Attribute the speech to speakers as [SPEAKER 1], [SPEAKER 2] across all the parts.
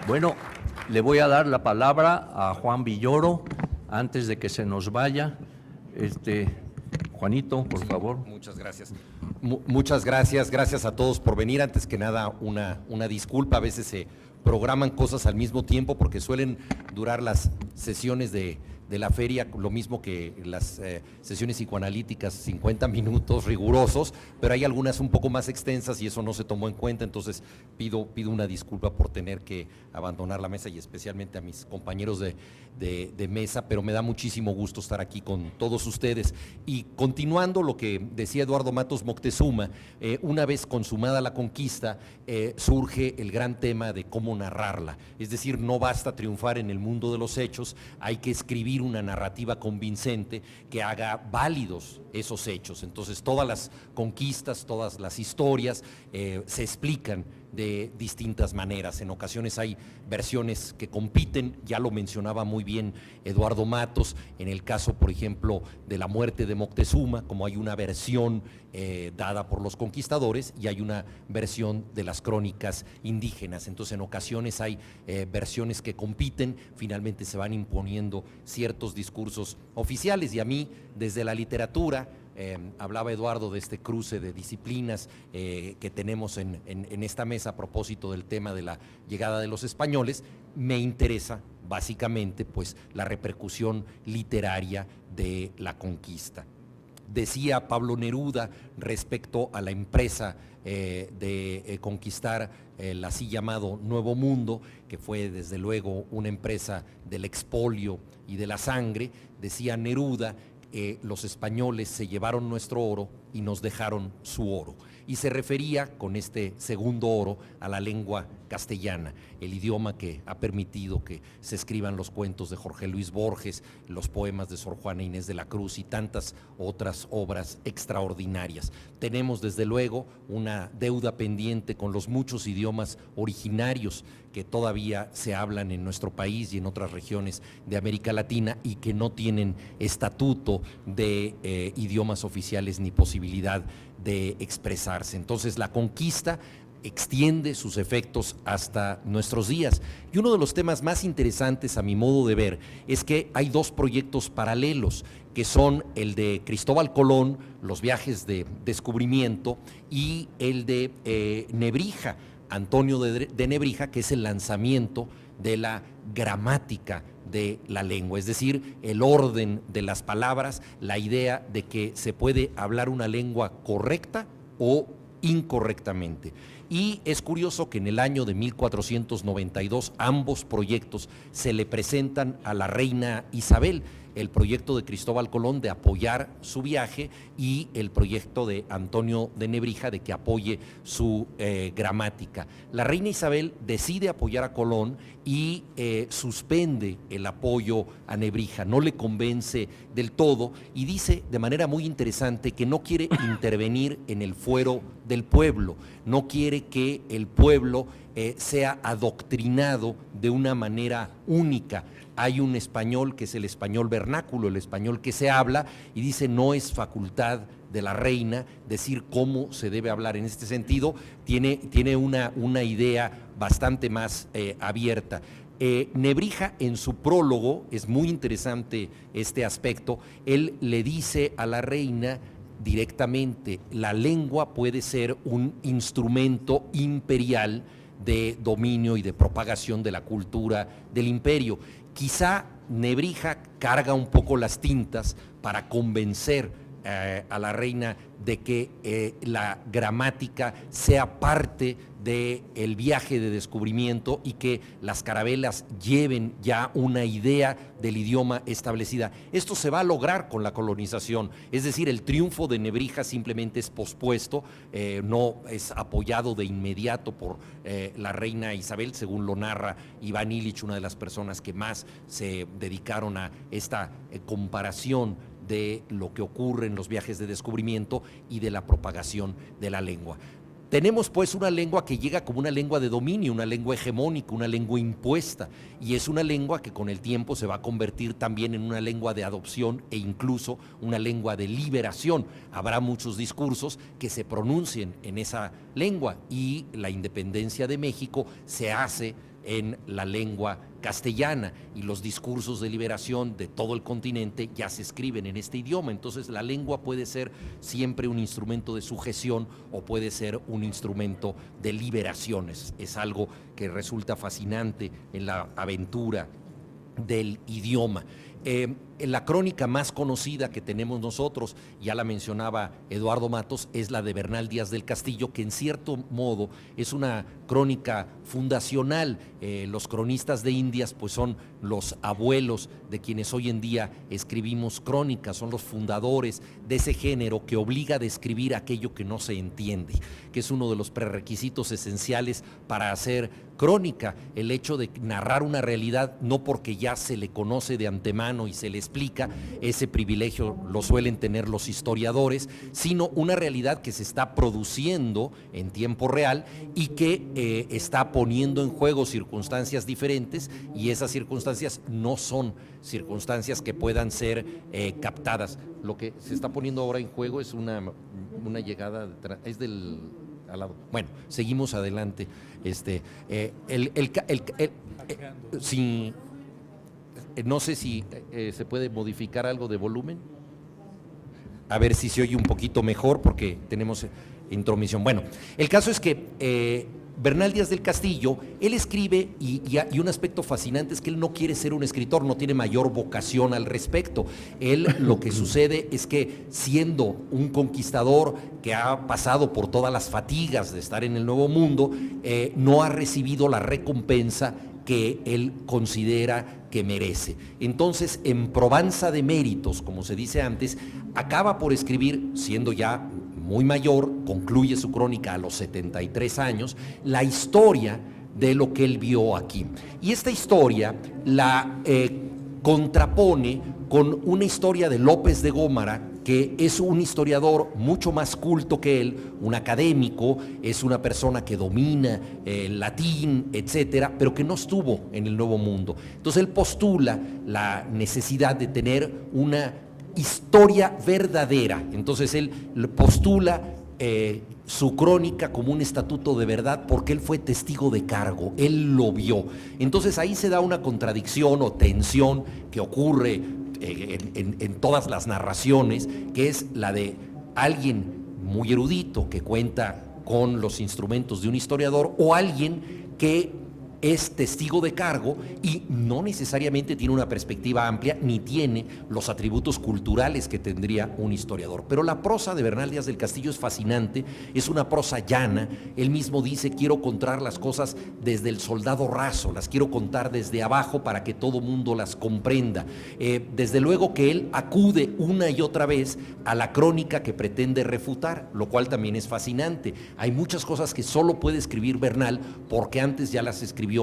[SPEAKER 1] Bueno, le voy a dar la palabra a Juan Villoro antes de que se nos vaya. Juanito, por favor.
[SPEAKER 2] Muchas gracias. Muchas gracias. Gracias a todos por venir. Antes que nada, una disculpa. A veces se programan cosas al mismo tiempo porque suelen durar las sesiones de la feria, lo mismo que las sesiones psicoanalíticas, 50 minutos rigurosos, pero hay algunas un poco más extensas y eso no se tomó en cuenta, entonces pido una disculpa por tener que abandonar la mesa y especialmente a mis compañeros de mesa, pero me da muchísimo gusto estar aquí con todos ustedes. Y continuando lo que decía Eduardo Matos Moctezuma, una vez consumada la conquista, surge el gran tema de cómo narrarla, es decir, no basta triunfar en el mundo de los hechos, hay que escribir una narrativa convincente que haga válidos esos hechos. Entonces todas las conquistas, todas las historias se explican de distintas maneras. En ocasiones hay versiones que compiten, ya lo mencionaba muy bien Eduardo Matos, en el caso, por ejemplo, de la muerte de Moctezuma, como hay una versión dada por los conquistadores y hay una versión de las crónicas indígenas. Entonces, en ocasiones hay versiones que compiten, finalmente se van imponiendo ciertos discursos oficiales y a mí, desde la literatura, hablaba Eduardo de este cruce de disciplinas que tenemos en esta mesa a propósito del tema de la llegada de los españoles. Me interesa básicamente pues la repercusión literaria de la conquista. Decía Pablo Neruda respecto a la empresa de conquistar el así llamado Nuevo Mundo, que fue desde luego una empresa del expolio y de la sangre. Decía Neruda: los españoles se llevaron nuestro oro y nos dejaron su oro. Y se refería con este segundo oro a la lengua castellana, el idioma que ha permitido que se escriban los cuentos de Jorge Luis Borges, los poemas de Sor Juana Inés de la Cruz y tantas otras obras extraordinarias. Tenemos desde luego una deuda pendiente con los muchos idiomas originarios que todavía se hablan en nuestro país y en otras regiones de América Latina y que no tienen estatuto de idiomas oficiales ni posibilidad de expresarse. Entonces la conquista extiende sus efectos hasta nuestros días. Y uno de los temas más interesantes a mi modo de ver es que hay dos proyectos paralelos, que son el de Cristóbal Colón, los viajes de descubrimiento, y el de Nebrija, Antonio de Nebrija, que es el lanzamiento de la gramática de la lengua, es decir, el orden de las palabras, la idea de que se puede hablar una lengua correcta o incorrectamente. Y es curioso que en el año de 1492 ambos proyectos se le presentan a la reina Isabel, el proyecto de Cristóbal Colón de apoyar su viaje y el proyecto de Antonio de Nebrija de que apoye su gramática. La reina Isabel decide apoyar a Colón y suspende el apoyo a Nebrija, no le convence del todo y dice de manera muy interesante que no quiere intervenir en el fuero del pueblo, no quiere que el pueblo sea adoctrinado de una manera única. Hay un español que es el español vernáculo, el español que se habla, y dice no es facultad de la reina decir cómo se debe hablar. En este sentido, tiene una idea bastante más abierta. Nebrija en su prólogo, es muy interesante este aspecto, él le dice a la reina directamente: la lengua puede ser un instrumento imperial de dominio y de propagación de la cultura del imperio. Quizá Nebrija carga un poco las tintas para convencer a la reina de que la gramática sea parte del viaje de descubrimiento y que las carabelas lleven ya una idea del idioma establecida. Esto se va a lograr con la colonización, es decir, el triunfo de Nebrija simplemente es pospuesto, no es apoyado de inmediato por la reina Isabel, según lo narra Iván Illich, una de las personas que más se dedicaron a esta comparación de lo que ocurre en los viajes de descubrimiento y de la propagación de la lengua. Tenemos pues una lengua que llega como una lengua de dominio, una lengua hegemónica, una lengua impuesta, y es una lengua que con el tiempo se va a convertir también en una lengua de adopción e incluso una lengua de liberación. Habrá muchos discursos que se pronuncien en esa lengua, y la independencia de México se hace en la lengua castellana, y los discursos de liberación de todo el continente ya se escriben en este idioma. Entonces la lengua puede ser siempre un instrumento de sujeción o puede ser un instrumento de liberaciones. Es algo que resulta fascinante en la aventura del idioma. La crónica más conocida que tenemos nosotros, ya la mencionaba Eduardo Matos, es la de Bernal Díaz del Castillo, que en cierto modo es una crónica fundacional. Los cronistas de Indias pues son los abuelos de quienes hoy en día escribimos crónicas, son los fundadores de ese género que obliga a describir aquello que no se entiende, que es uno de los prerequisitos esenciales para hacer crónica, el hecho de narrar una realidad no porque ya se le conoce de antemano y se le explica, ese privilegio lo suelen tener los historiadores, sino una realidad que se está produciendo en tiempo real y que está poniendo en juego circunstancias diferentes, y esas circunstancias no son circunstancias que puedan ser captadas. Lo que se está poniendo ahora en juego es una llegada, es del al lado. Bueno, seguimos adelante. Sí, no sé si se puede modificar algo de volumen. A ver si se oye un poquito mejor porque tenemos intromisión. Bueno, el caso es que Bernal Díaz del Castillo, él escribe y un aspecto fascinante es que él no quiere ser un escritor, no tiene mayor vocación al respecto. Él, lo que sucede es que siendo un conquistador que ha pasado por todas las fatigas de estar en el Nuevo Mundo, no ha recibido la recompensa que él considera que merece. Entonces, en probanza de méritos, como se dice antes, acaba por escribir, siendo ya muy mayor, concluye su crónica a los 73 años, la historia de lo que él vio aquí. Y esta historia la contrapone con una historia de López de Gómara, que es un historiador mucho más culto que él, un académico, es una persona que domina el latín, etcétera, pero que no estuvo en el Nuevo Mundo. Entonces él postula la necesidad de tener una historia verdadera. Entonces él postula su crónica como un estatuto de verdad porque él fue testigo de cargo, él lo vio. Entonces ahí se da una contradicción o tensión que ocurre en todas las narraciones, que es la de alguien muy erudito que cuenta con los instrumentos de un historiador o alguien que es testigo de cargo y no necesariamente tiene una perspectiva amplia ni tiene los atributos culturales que tendría un historiador. Pero la prosa de Bernal Díaz del Castillo es fascinante, es una prosa llana. Él mismo dice: quiero contar las cosas desde el soldado raso, las quiero contar desde abajo para que todo mundo las comprenda. Desde luego que él acude una y otra vez a la crónica que pretende refutar, lo cual también es fascinante. Hay muchas cosas que solo puede escribir Bernal porque antes ya las escribió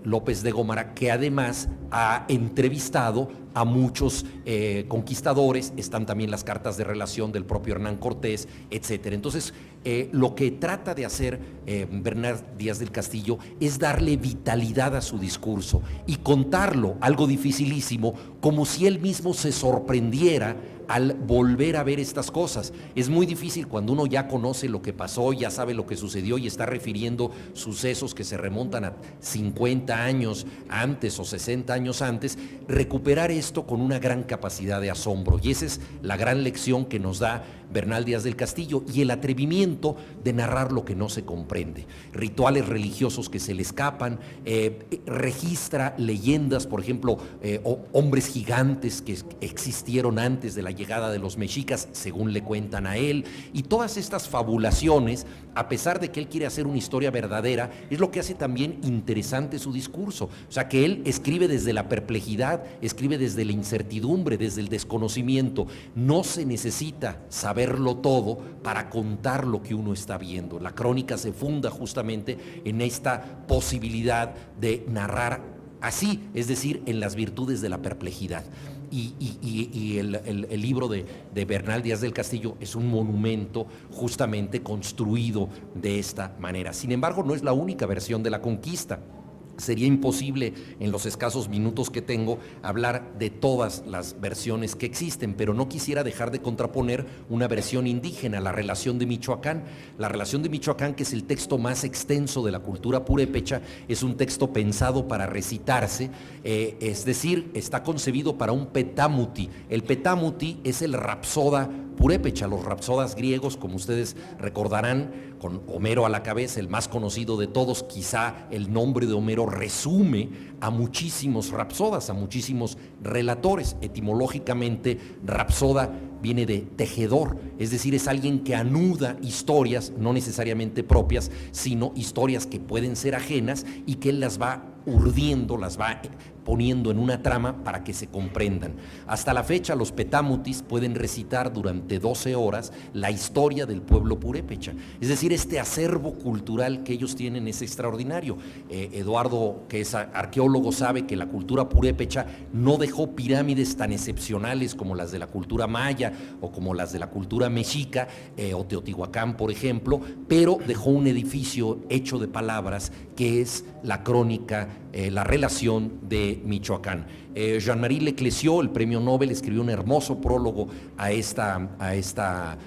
[SPEAKER 2] López de Gómara, que además ha entrevistado a muchos conquistadores. Están también las cartas de relación del propio Hernán Cortés, etcétera. Entonces, lo que trata de hacer Bernal Díaz del Castillo es darle vitalidad a su discurso y contarlo, algo dificilísimo, como si él mismo se sorprendiera al volver a ver estas cosas. Es muy difícil cuando uno ya conoce lo que pasó, ya sabe lo que sucedió y está refiriendo sucesos que se remontan a 50 años antes o 60 años antes, recuperar esto con una gran capacidad de asombro. Y esa es la gran lección que nos da Bernal Díaz del Castillo, y el atrevimiento de narrar lo que no se comprende. Rituales religiosos que se le escapan, registra leyendas, por ejemplo, hombres gigantes que existieron antes de la llegada de los mexicas, según le cuentan a él, y todas estas fabulaciones, a pesar de que él quiere hacer una historia verdadera, es lo que hace también interesante su discurso. O sea, que él escribe desde la perplejidad, escribe desde la incertidumbre, desde el desconocimiento. No se necesita saberlo todo para contar lo que uno está viendo. La crónica se funda justamente en esta posibilidad de narrar así, es decir, en las virtudes de la perplejidad. Y el libro de Bernal Díaz del Castillo es un monumento justamente construido de esta manera. Sin embargo, no es la única versión de la conquista. Sería imposible en los escasos minutos que tengo hablar de todas las versiones que existen, pero no quisiera dejar de contraponer una versión indígena, la relación de Michoacán. La relación de Michoacán, que es el texto más extenso de la cultura purépecha, es un texto pensado para recitarse, es decir, está concebido para un petamuti. El petamuti es el rapsoda purépecha, los rapsodas griegos, como ustedes recordarán, con Homero a la cabeza, el más conocido de todos. Quizá el nombre de Homero resume a muchísimos rapsodas, a muchísimos relatores. Etimológicamente, rapsoda viene de tejedor, es decir, es alguien que anuda historias, no necesariamente propias, sino historias que pueden ser ajenas y que él las va urdiendo, las va poniendo en una trama para que se comprendan. Hasta la fecha, los petamutis pueden recitar durante 12 horas la historia del pueblo purépecha. Es decir, este acervo cultural que ellos tienen es extraordinario. Eduardo, que es arqueólogo, sabe que la cultura purépecha no dejó pirámides tan excepcionales como las de la cultura maya o como las de la cultura mexica o Teotihuacán, por ejemplo, pero dejó un edificio hecho de palabras que es la crónica, la relación de Michoacán. Jean-Marie Leclésio, el premio Nobel, escribió un hermoso prólogo a esta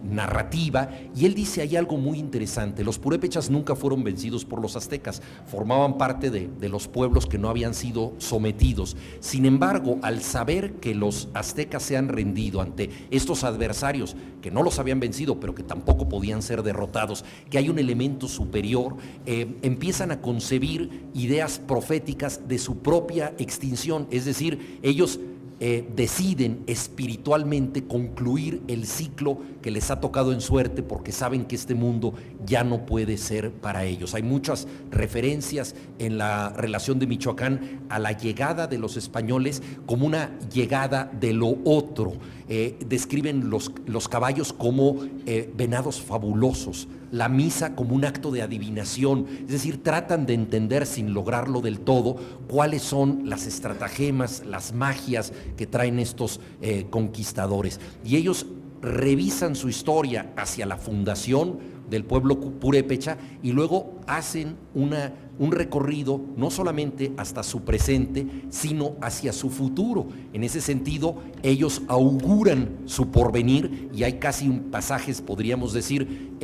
[SPEAKER 2] narrativa, y él dice ahí algo muy interesante: los purépechas nunca fueron vencidos por los aztecas, formaban parte de los pueblos que no habían sido sometidos. Sin embargo, al saber que los aztecas se han rendido ante estos adversarios que no los habían vencido, pero que tampoco podían ser derrotados, que hay un elemento superior, empiezan a concebir ideas proféticas de su propia extinción. Es decir, ellos deciden espiritualmente concluir el ciclo que les ha tocado en suerte, porque saben que este mundo ya no puede ser para ellos. Hay muchas referencias en la relación de Michoacán a la llegada de los españoles como una llegada de lo otro. Describen los caballos como venados fabulosos, la misa como un acto de adivinación, es decir, tratan de entender, sin lograrlo del todo, cuáles son las estratagemas, las magias que traen estos conquistadores. Y ellos revisan su historia hacia la fundación del pueblo purépecha y luego hacen un recorrido no solamente hasta su presente, sino hacia su futuro. En ese sentido, ellos auguran su porvenir, y hay casi pasajes, podríamos decir,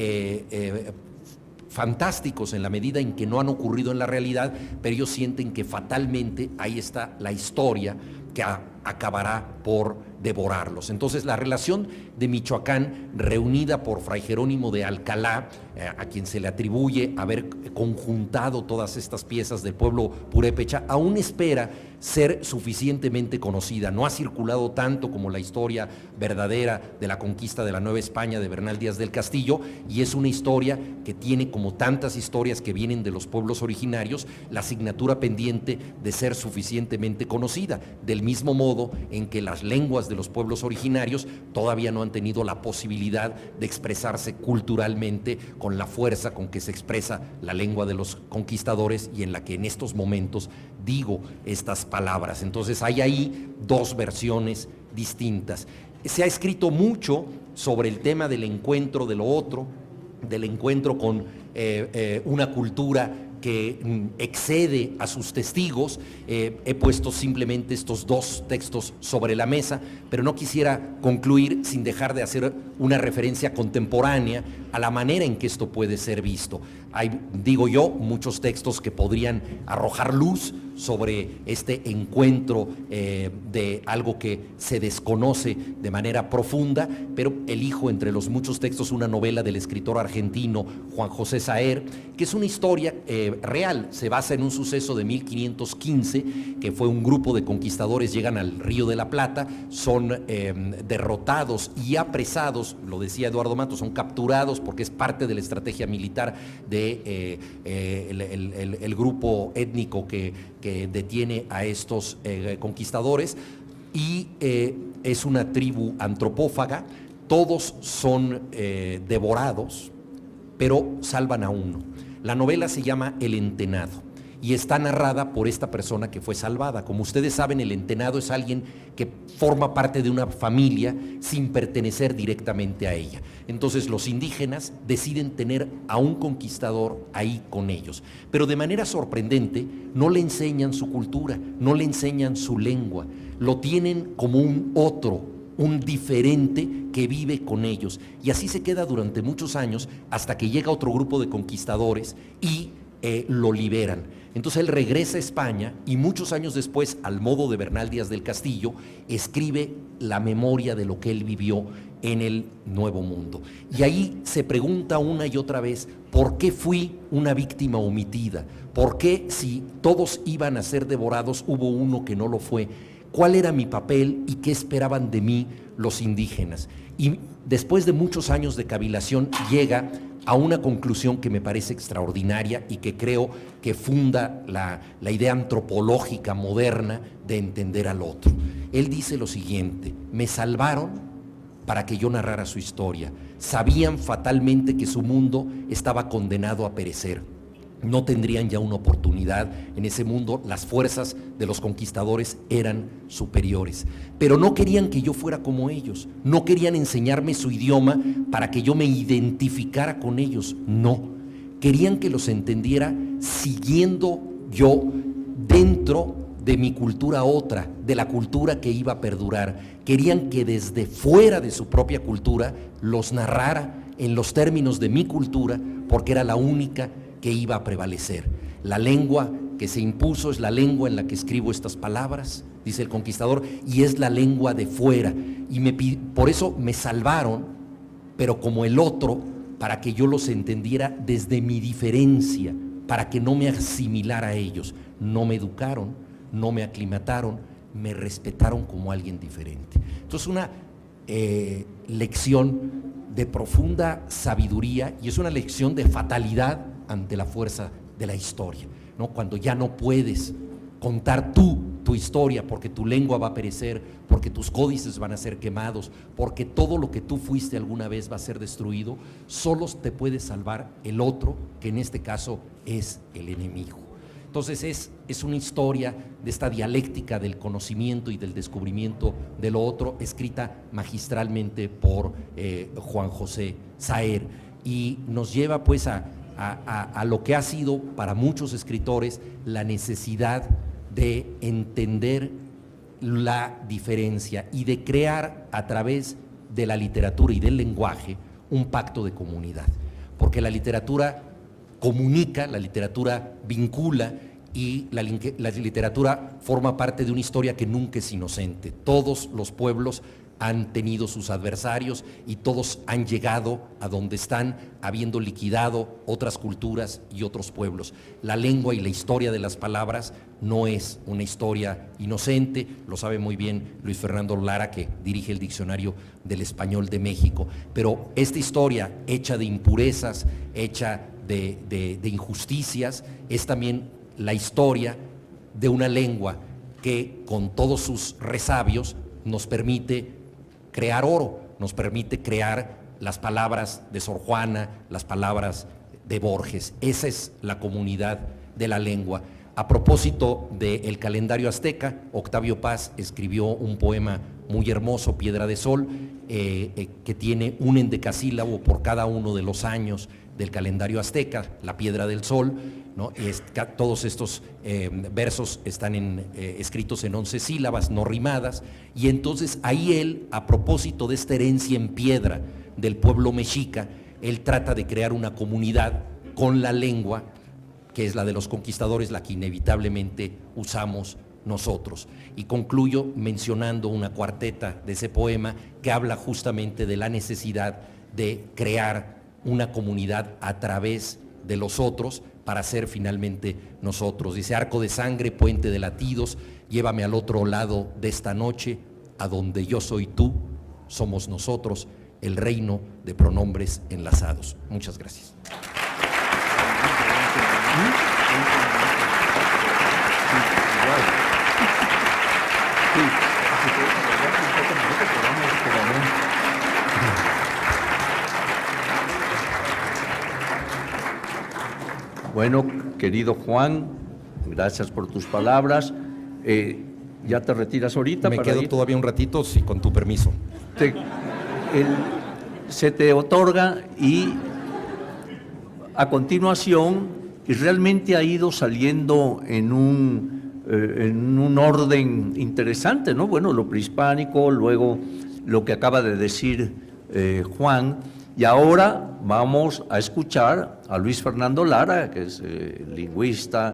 [SPEAKER 2] fantásticos en la medida en que no han ocurrido en la realidad, pero ellos sienten que fatalmente ahí está la historia que acabará por devorarlos. Entonces, la relación de Michoacán, reunida por Fray Jerónimo de Alcalá, a quien se le atribuye haber conjuntado todas estas piezas del pueblo purépecha, aún espera ser suficientemente conocida. No ha circulado tanto como la historia verdadera de la conquista de la Nueva España de Bernal Díaz del Castillo, y es una historia que tiene, como tantas historias que vienen de los pueblos originarios, la asignatura pendiente de ser suficientemente conocida, del mismo modo en que las lenguas de los pueblos originarios todavía no han tenido la posibilidad de expresarse culturalmente con la fuerza con que se expresa la lengua de los conquistadores, y en la que en estos momentos digo estas palabras. Entonces hay ahí dos versiones distintas. Se ha escrito mucho sobre el tema del encuentro de lo otro, del encuentro con una cultura que excede a sus testigos. He puesto simplemente estos dos textos sobre la mesa, pero no quisiera concluir sin dejar de hacer una referencia contemporánea a la manera en que esto puede ser visto. Hay, digo yo, muchos textos que podrían arrojar luz sobre este encuentro de algo que se desconoce de manera profunda, pero elijo entre los muchos textos una novela del escritor argentino Juan José Saer, que es una historia real. Se basa en un suceso de 1515, que fue un grupo de conquistadores, llegan al Río de la Plata, son derrotados y apresados, lo decía Eduardo Matos, son capturados porque es parte de la estrategia militar de el grupo étnico que detiene a estos conquistadores, y es una tribu antropófaga. Todos son devorados, pero salvan a uno. La novela se llama El Entenado, y está narrada por esta persona que fue salvada. Como ustedes saben, el entenado es alguien que forma parte de una familia sin pertenecer directamente a ella. Entonces los indígenas deciden tener a un conquistador ahí con ellos, pero de manera sorprendente no le enseñan su cultura, no le enseñan su lengua, lo tienen como un otro, un diferente que vive con ellos, y así se queda durante muchos años hasta que llega otro grupo de conquistadores y lo liberan. Entonces él regresa a España y muchos años después, al modo de Bernal Díaz del Castillo, escribe la memoria de lo que él vivió en el Nuevo Mundo. Y ahí se pregunta una y otra vez, ¿por qué fui una víctima omitida? ¿Por qué, si todos iban a ser devorados, hubo uno que no lo fue? ¿Cuál era mi papel y qué esperaban de mí los indígenas? Y después de muchos años de cavilación llega a una conclusión que me parece extraordinaria y que creo que funda la idea antropológica moderna de entender al otro. Él dice lo siguiente: me salvaron para que yo narrara su historia. Sabían fatalmente que su mundo estaba condenado a perecer. No tendrían ya una oportunidad en ese mundo, las fuerzas de los conquistadores eran superiores, pero no querían que yo fuera como ellos, no querían enseñarme su idioma para que yo me identificara con ellos, no, querían que los entendiera siguiendo yo dentro de mi cultura otra, de la cultura que iba a perdurar. Querían que desde fuera de su propia cultura los narrara en los términos de mi cultura, porque era la única que iba a prevalecer. La lengua que se impuso es la lengua en la que escribo estas palabras, dice el conquistador, y es la lengua de fuera. Y por eso me salvaron, pero como el otro, para que yo los entendiera desde mi diferencia, para que no me asimilara a ellos. No me educaron, no me aclimataron, me respetaron como alguien diferente. Entonces una lección de profunda sabiduría, y es una lección de fatalidad ante la fuerza de la historia, ¿no? Cuando ya no puedes contar tu historia, porque tu lengua va a perecer, porque tus códices van a ser quemados, porque todo lo que tú fuiste alguna vez va a ser destruido, solo te puede salvar el otro, que en este caso es el enemigo. Entonces es una historia de esta dialéctica del conocimiento y del descubrimiento de lo otro, escrita magistralmente por Juan José Saer, y nos lleva pues a lo que ha sido para muchos escritores la necesidad de entender la diferencia y de crear a través de la literatura y del lenguaje un pacto de comunidad, porque la literatura comunica, la literatura vincula, y la literatura forma parte de una historia que nunca es inocente. Todos los pueblos han tenido sus adversarios y todos han llegado a donde están, habiendo liquidado otras culturas y otros pueblos. La lengua y la historia de las palabras no es una historia inocente, lo sabe muy bien Luis Fernando Lara, que dirige el Diccionario del Español de México, pero esta historia hecha de impurezas, hecha de injusticias, es también la historia de una lengua que con todos sus resabios nos permite crear oro, nos permite crear las palabras de Sor Juana, las palabras de Borges. Esa es la comunidad de la lengua. A propósito del calendario azteca, Octavio Paz escribió un poema muy hermoso, Piedra de Sol, que tiene un endecasílabo por cada uno de los años del calendario azteca, la Piedra del Sol, ¿no? Todos estos versos están escritos en 11 sílabas no rimadas, y entonces ahí él, a propósito de esta herencia en piedra del pueblo mexica, él trata de crear una comunidad con la lengua, que es la de los conquistadores, la que inevitablemente usamos nosotros. Y concluyo mencionando una cuarteta de ese poema que habla justamente de la necesidad de crear una comunidad a través de los otros para ser finalmente nosotros. Dice: arco de sangre, puente de latidos, llévame al otro lado de esta noche, a donde yo soy tú, somos nosotros, el reino de pronombres enlazados. Muchas gracias.
[SPEAKER 1] Bueno, querido Juan, Gracias por tus palabras. ¿Ya te retiras ahorita?
[SPEAKER 2] Me
[SPEAKER 1] para
[SPEAKER 2] quedo
[SPEAKER 1] ir?
[SPEAKER 2] todavía un ratito, sí, con tu permiso.
[SPEAKER 1] Se te otorga y a continuación, y realmente ha ido saliendo en un orden interesante, ¿no? Bueno, lo prehispánico, luego lo que acaba de decir Juan, y ahora vamos a escuchar a Luis Fernando Lara, que es lingüista,